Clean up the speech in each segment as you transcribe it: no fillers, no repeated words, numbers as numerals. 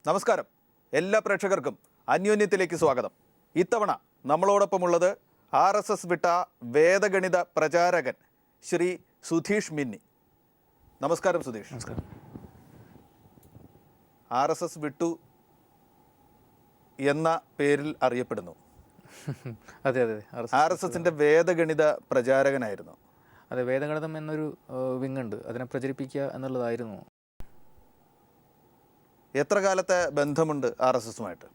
നമസ്കാരം. എല്ലാ പ്രേക്ഷകർക്കും അന്യോന്യത്തിലേക്ക് സ്വാഗതം. ഇത്തവണ നമ്മളോടൊപ്പമുള്ളത് RSS വിട്ട വേദഗണിത പ്രചാരകൻ ശ്രീ സുധീഷ് മിന്നി. നമസ്കാരം സുധീഷ്. നമസ്കാരം. RSS വിട്ടു എന്ന പേരിൽ അറിയപ്പെടുന്നു. അതെ അതെ RSSന്റെ വേദഗണിത പ്രചാരകനായിരുന്നു. അതെ, വേദഗണിതം എന്നൊരു വിങ്ങുണ്ട്, അതിനെ പ്രചരിപ്പിക്കുക എന്നുള്ളതായിരുന്നു. എത്ര കാലത്തെ ബന്ധമുണ്ട് RSSുമായിട്ട്?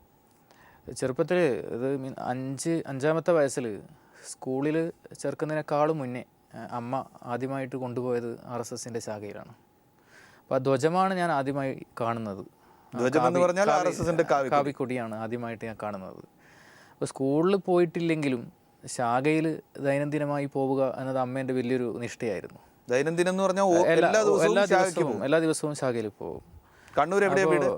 ചെറുപ്പത്തിൽ ഇത് അഞ്ചാമത്തെ വയസ്സിൽ സ്കൂളിൽ ചേർക്കുന്നതിനേക്കാളും മുന്നേ അമ്മ ആദ്യമായിട്ട് കൊണ്ടുപോയത് RSSൻ്റെ ശാഖയിലാണ്. അപ്പോൾ ആ ധ്വജമാണ് ഞാൻ ആദ്യമായി കാണുന്നത്. ധ്വജമെന്ന് പറഞ്ഞാൽ RSSന്റെ കാവിക്കൊടിയാണ് ആദ്യമായിട്ട് ഞാൻ കാണുന്നത്. അപ്പോൾ സ്കൂളിൽ പോയിട്ടില്ലെങ്കിലും ശാഖയിൽ ദൈനംദിനമായി പോവുക എന്നത് അമ്മേൻ്റെ വലിയൊരു നിഷ്ഠയായിരുന്നു. ദൈനംദിനം എന്ന് പറഞ്ഞാൽ എല്ലാ ദിവസവും ശാഖയിൽ പോകും. കണ്ണൂർ എവിടെയാണ് വീട്?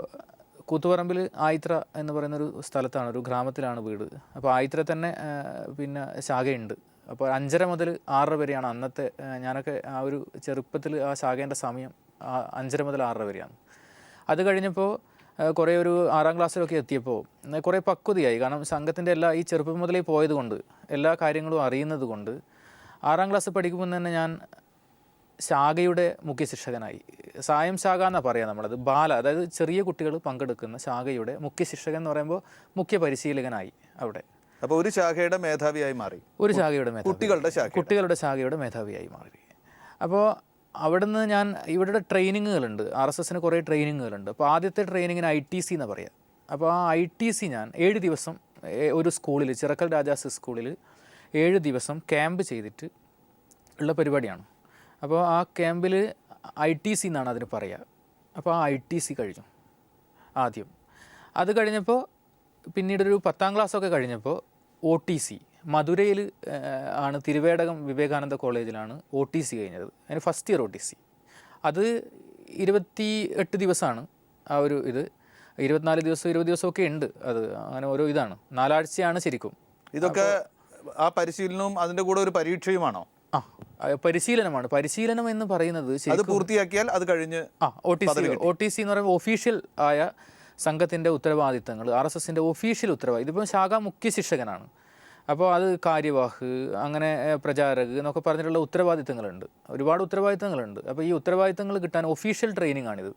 കൂത്തുപറമ്പിൽ ആയിത്ര എന്ന് പറയുന്നൊരു സ്ഥലത്താണ്, ഒരു ഗ്രാമത്തിലാണ് വീട്. അപ്പോൾ ആയിത്ര തന്നെ പിന്നെ ശാഖയുണ്ട്. അപ്പോൾ 5:30 മുതൽ 6:30 വരെയാണ് അന്നത്തെ, ഞാനൊക്കെ ആ ഒരു ചെറുപ്പത്തിൽ ആ ശാഖേൻ്റെ സമയം 5:30 മുതൽ 6:30 വരെയാണ്. അത് കഴിഞ്ഞപ്പോൾ കുറേ ഒരു 6ാം ക്ലാസ്സിലൊക്കെ എത്തിയപ്പോൾ കുറേ പക്വതയായി. കാരണം സംഘത്തിൻ്റെ ഈ ചെറുപ്പം മുതലേ പോയത് കൊണ്ട് എല്ലാ കാര്യങ്ങളും അറിയുന്നത് കൊണ്ട് 6ാം ക്ലാസ് പഠിക്കുമ്പോൾ തന്നെ ഞാൻ ശാഖയുടെ മുഖ്യ ശിക്ഷകനായി. സായം ശാഖ എന്നാണ് പറയുക നമ്മളത്. അതായത് ചെറിയ കുട്ടികൾ പങ്കെടുക്കുന്ന ശാഖയുടെ മുഖ്യ ശിക്ഷകൻ എന്ന് പറയുമ്പോൾ മുഖ്യ പരിശീലകനായി അവിടെ. അപ്പോൾ ഒരു ശാഖയുടെ മേധാവിയായി മാറി. ഒരു ശാഖയുടെ കുട്ടികളുടെ ശാഖയുടെ മേധാവിയായി മാറി. അപ്പോൾ അവിടുന്ന് ഞാൻ ഇവിടെ ട്രെയിനിങ്ങുകളുണ്ട്, RSSന് കുറേ ട്രെയിനിങ്ങുകളുണ്ട്. അപ്പോൾ ആദ്യത്തെ ട്രെയിനിങ്ങിന് ITC എന്നാണ് പറയുക. അപ്പോൾ ആ ITC ഞാൻ 7 ദിവസം ഒരു സ്കൂളിൽ, ചിറക്കൽ രാജാസ് സ്കൂളിൽ 7 ദിവസം ക്യാമ്പ് ചെയ്തിട്ട് ഉള്ള പരിപാടിയാണ്. അപ്പോൾ ആ ക്യാമ്പിൽ ITC എന്നാണ് അതിന് പറയുക. അപ്പോൾ ആ ITC കഴിഞ്ഞു ആദ്യം. അത് കഴിഞ്ഞപ്പോൾ പിന്നീടൊരു 10ാം ക്ലാസ്സൊക്കെ കഴിഞ്ഞപ്പോൾ OTC മധുരയിൽ ആണ്, തിരുവേടകം വിവേകാനന്ദ കോളേജിലാണ് OTC കഴിഞ്ഞത്. അതിന് ഫസ്റ്റ് ഇയർ OTC. അത് 28 ദിവസമാണ് ആ ഒരു ഇത്. 24 ദിവസം 20 ദിവസമൊക്കെ ഉണ്ട്. അത് അങ്ങനെ ഓരോ ഇതാണ്. 4 ആഴ്ചയാണ് ശരിക്കും. ഇതൊക്കെ ആ പരിശീലനവും അതിൻ്റെ കൂടെ ഒരു പരീക്ഷയുമാണോ? പരിശീലനമാണ്. പരിശീലനം എന്ന് പറയുന്നത് അത് പൂർത്തിയാക്കിയാൽ അത് കഴിഞ്ഞ് OTC എന്ന് പറയുമ്പോൾ ഒഫീഷ്യൽ ആയ സംഘത്തിൻ്റെ ഉത്തരവാദിത്തങ്ങൾ, RSSൻ്റെ ഒഫീഷ്യൽ ഉത്തരവാദിത്തം. ഇതിപ്പോൾ ശാഖ മുഖ്യ ശിക്ഷകനാണ്. അപ്പോൾ അത് കാര്യവാഹ്, അങ്ങനെ പ്രചാരക് എന്നൊക്കെ പറഞ്ഞിട്ടുള്ള ഉത്തരവാദിത്തങ്ങളുണ്ട്, ഒരുപാട് ഉത്തരവാദിത്തങ്ങളുണ്ട്. അപ്പോൾ ഈ ഉത്തരവാദിത്തങ്ങൾ കിട്ടാൻ ഒഫീഷ്യൽ ട്രെയിനിങ് ആണിത്.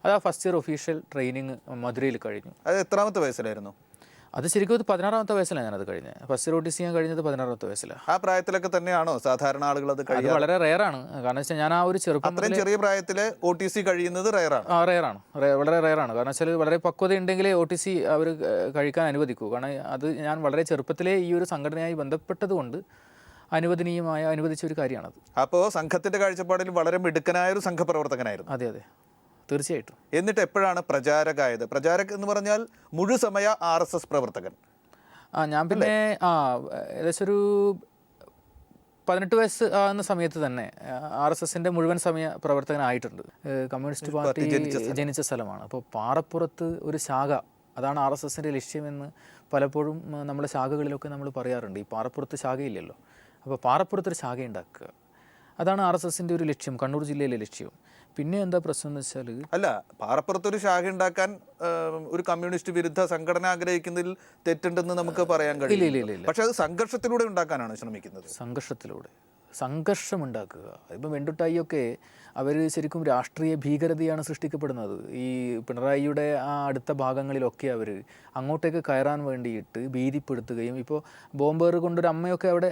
അത് ആ ഫസ്റ്റ് ഇയർ ഒഫീഷ്യൽ ട്രെയിനിങ് മധുരയിൽ കഴിഞ്ഞു. അത് എത്രാമത്തെ വയസ്സിലായിരുന്നു? അത് ശരിക്കും 16ാമത്തെ വയസ്സിലാണ് ഞാനത് കഴിഞ്ഞത്. ഫസ്റ്റ് ഇയർ OTC ഞാൻ കഴിഞ്ഞത് 16ാമത്തെ വയസ്സിലാണ്. ആ പ്രായത്തിലൊക്കെ തന്നെയാണോ സാധാരണ ആളുകൾ അത് കഴിയുക? വളരെ റെയറാണ്. കാരണം വെച്ചാൽ ഞാൻ ആ ഒരു ചെറുപ്പം ചെറിയ പ്രായത്തിൽ OTC കഴിയുന്നത് റെയറാണ്. വളരെ റെയറാണ്. കാരണം വെച്ചാൽ വളരെ പക്വത ഉണ്ടെങ്കിലേ OTC അവർ കഴിക്കാൻ അനുവദിക്കൂ. കാരണം അത് ഞാൻ വളരെ ചെറുപ്പത്തിലേ ഈ ഒരു സംഘടനയായി ബന്ധപ്പെട്ടത് കൊണ്ട് അനുവദിച്ച ഒരു കാര്യമാണത്. അപ്പോൾ സംഘത്തിൻ്റെ കാഴ്ചപ്പാടിൽ വളരെ മിടുക്കനായ ഒരു സംഘപ്രവർത്തകനായിരുന്നു. അതെ അതെ, തീർച്ചയായിട്ടും. എന്നിട്ട് എപ്പോഴാണ് പ്രചാരകായത്? പ്രചാരക് എന്ന് പറഞ്ഞാൽ മുഴുസമയ RSS പ്രവർത്തകൻ. ഞാൻ പിന്നെ ഏകദേശം ഒരു 18 വയസ്സ് ആകുന്ന സമയത്ത് തന്നെ RSSൻ്റെ മുഴുവൻ സമയ പ്രവർത്തകനായിട്ടുണ്ട്. കമ്മ്യൂണിസ്റ്റ് പാർട്ടി ജനിച്ച സ്ഥലമാണ്. അപ്പോൾ പാറപ്പുറത്ത് ഒരു ശാഖ, അതാണ് RSSൻ്റെ ലക്ഷ്യമെന്ന് പലപ്പോഴും നമ്മുടെ ശാഖകളിലൊക്കെ നമ്മൾ പറയാറുണ്ട്. ഈ പാറപ്പുറത്ത് ശാഖയില്ലല്ലോ, അപ്പോൾ പാറപ്പുറത്തൊരു ശാഖ ഉണ്ടാക്കുക, അതാണ് RSSൻ്റെ ഒരു ലക്ഷ്യം, കണ്ണൂർ ജില്ലയിലെ ലക്ഷ്യം. പിന്നെ എന്താ പ്രശ്നം എന്ന് വെച്ചാൽ, അല്ല, പാറപ്പുറത്തൊരു ശാഖ ഉണ്ടാക്കാൻ ഒരു കമ്മ്യൂണിസ്റ്റ് വിരുദ്ധ സംഘടന ആഗ്രഹിക്കുന്നതിൽ തെറ്റുണ്ടെന്ന് നമുക്ക് പറയാൻ കഴിയില്ല. പക്ഷെ അത് സംഘർഷത്തിലൂടെ ഉണ്ടാക്കാനാണ് ശ്രമിക്കുന്നത്. സംഘർഷമുണ്ടാക്കുക. ഇപ്പം വെണ്ടുട്ടായിയൊക്കെ അവർ ശരിക്കും രാഷ്ട്രീയ ഭീകരതയാണ് സൃഷ്ടിക്കപ്പെടുന്നത്. ഈ പിണറായിയുടെ ആ അടുത്ത ഭാഗങ്ങളിലൊക്കെ അവർ അങ്ങോട്ടേക്ക് കയറാൻ വേണ്ടിയിട്ട് ഭീതിപ്പെടുത്തുകയും, ഇപ്പോൾ ബോംബേർ കൊണ്ടൊരു അമ്മയൊക്കെ അവിടെ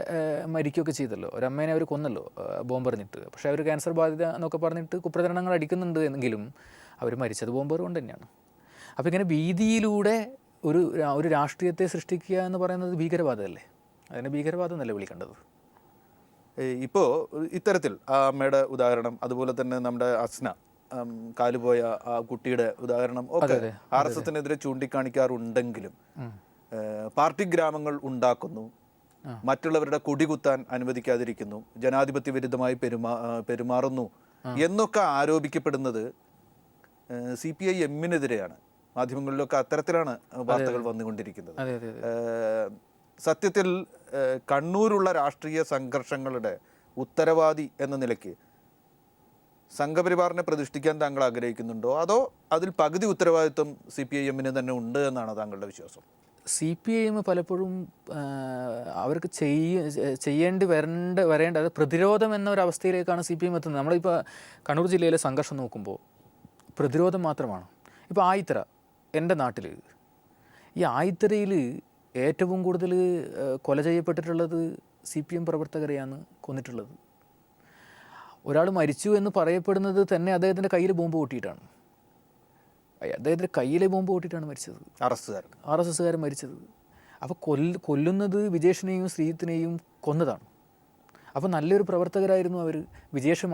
മരിക്കുകയൊക്കെ ചെയ്തല്ലോ, ഒരമ്മേനെ അവർ കൊന്നല്ലോ ബോംബെറിഞ്ഞിട്ട്. പക്ഷേ അവർ ക്യാൻസർ ബാധിത എന്നൊക്കെ പറഞ്ഞിട്ട് കുപ്രചരണങ്ങൾ അടിക്കുന്നുണ്ട് എങ്കിലും അവർ മരിച്ചത് ബോംബേർ കൊണ്ട് തന്നെയാണ്. അപ്പോൾ ഇങ്ങനെ ഭീതിയിലൂടെ ഒരു രാഷ്ട്രീയത്തെ സൃഷ്ടിക്കുക എന്ന് പറയുന്നത് ഭീകരവാദമല്ലേ? അതിനെ ഭീകരവാദം എന്നല്ലേ വിളിക്കേണ്ടത്? ഇപ്പോൾ ഇത്തരത്തിൽ ആ അമ്മയുടെ ഉദാഹരണം, അതുപോലെ തന്നെ നമ്മുടെ അസ്ന കാലുപോയ ആ കുട്ടിയുടെ ഉദാഹരണം ഒക്കെ RSSനെതിരെ ചൂണ്ടിക്കാണിക്കാറുണ്ടെങ്കിലും പാർട്ടി ഗ്രാമങ്ങൾ ഉണ്ടാക്കുന്നു, മറ്റുള്ളവരുടെ കൊടികുത്താൻ അനുവദിക്കാതിരിക്കുന്നു, ജനാധിപത്യ വിരുദ്ധമായി പെരുമാറുന്നു എന്നൊക്കെ ആരോപിക്കപ്പെടുന്നത് CPIMനെതിരെയാണ്. മാധ്യമങ്ങളിലൊക്കെ അത്തരത്തിലാണ് വാർത്തകൾ വന്നുകൊണ്ടിരിക്കുന്നത്. സത്യത്തിൽ കണ്ണൂരുള്ള രാഷ്ട്രീയ സംഘർഷങ്ങളുടെ ഉത്തരവാദി എന്ന നിലയ്ക്ക് സംഘപരിവാറിനെ പ്രതിഷ്ഠിക്കാൻ താങ്കൾ ആഗ്രഹിക്കുന്നുണ്ടോ, അതോ അതിൽ പകുതി ഉത്തരവാദിത്വം CPIM-ന് തന്നെ ഉണ്ട് എന്നാണ് താങ്കളുടെ വിശ്വാസം? CPIM പലപ്പോഴും അവർക്ക് ചെയ്യേണ്ടി വരേണ്ട അത് പ്രതിരോധം എന്ന ഒരു അവസ്ഥയിലേക്കാണ് CPIM എത്തുന്നത്. നമ്മളിപ്പോൾ കണ്ണൂർ ജില്ലയിലെ സംഘർഷം നോക്കുമ്പോൾ പ്രതിരോധം മാത്രമാണ്. ഇപ്പോൾ ആയിത്തറ എൻ്റെ നാട്ടിൽ, ഈ ആയിത്തറയിൽ ഏറ്റവും കൂടുതൽ കൊല ചെയ്യപ്പെട്ടിട്ടുള്ളത് CPM പ്രവർത്തകരെയാണ് കൊന്നിട്ടുള്ളത്. ഒരാൾ മരിച്ചു എന്ന് പറയപ്പെടുന്നത് തന്നെ അദ്ദേഹത്തിൻ്റെ കയ്യിൽ ബോംബ് പൊട്ടിയിട്ടാണ്. അദ്ദേഹത്തിൻ്റെ കയ്യിലെ ബോംബ് പൊട്ടിയിട്ടാണ് മരിച്ചത്, RSSകാരൻ മരിച്ചത്. അപ്പോൾ കൊല്ലുന്നത് വിജേഷിനെയും ശ്രീജിത്തിനെയും കൊന്നതാണ്. അപ്പോൾ നല്ലൊരു പ്രവർത്തകരായിരുന്നു അവർ. വിജേഷ്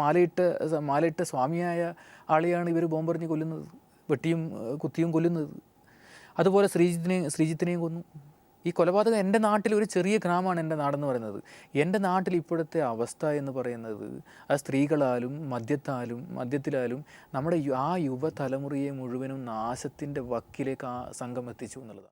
മാലയിട്ട സ്വാമിയായ ആളെയാണ് ഇവർ ബോംബെറിഞ്ഞ് കൊല്ലുന്നത്, വെട്ടിയും കുത്തിയും കൊല്ലുന്നത്. അതുപോലെ ശ്രീജിത്തിനെയും കൊന്നു. ഈ കൊലപാതകം എൻ്റെ നാട്ടിൽ, ഒരു ചെറിയ ഗ്രാമമാണ് എൻ്റെ നാടെന്ന് പറയുന്നത്. എൻ്റെ നാട്ടിൽ ഇപ്പോഴത്തെ അവസ്ഥ എന്ന് പറയുന്നത് അത് സ്ത്രീകളാലും മദ്യത്തിലാലും നമ്മുടെ ആ യുവതലമുറയെ മുഴുവനും നാശത്തിൻ്റെ വക്കിലേക്ക് ആ സംഘം എത്തിച്ചു എന്നുള്ളതാണ്.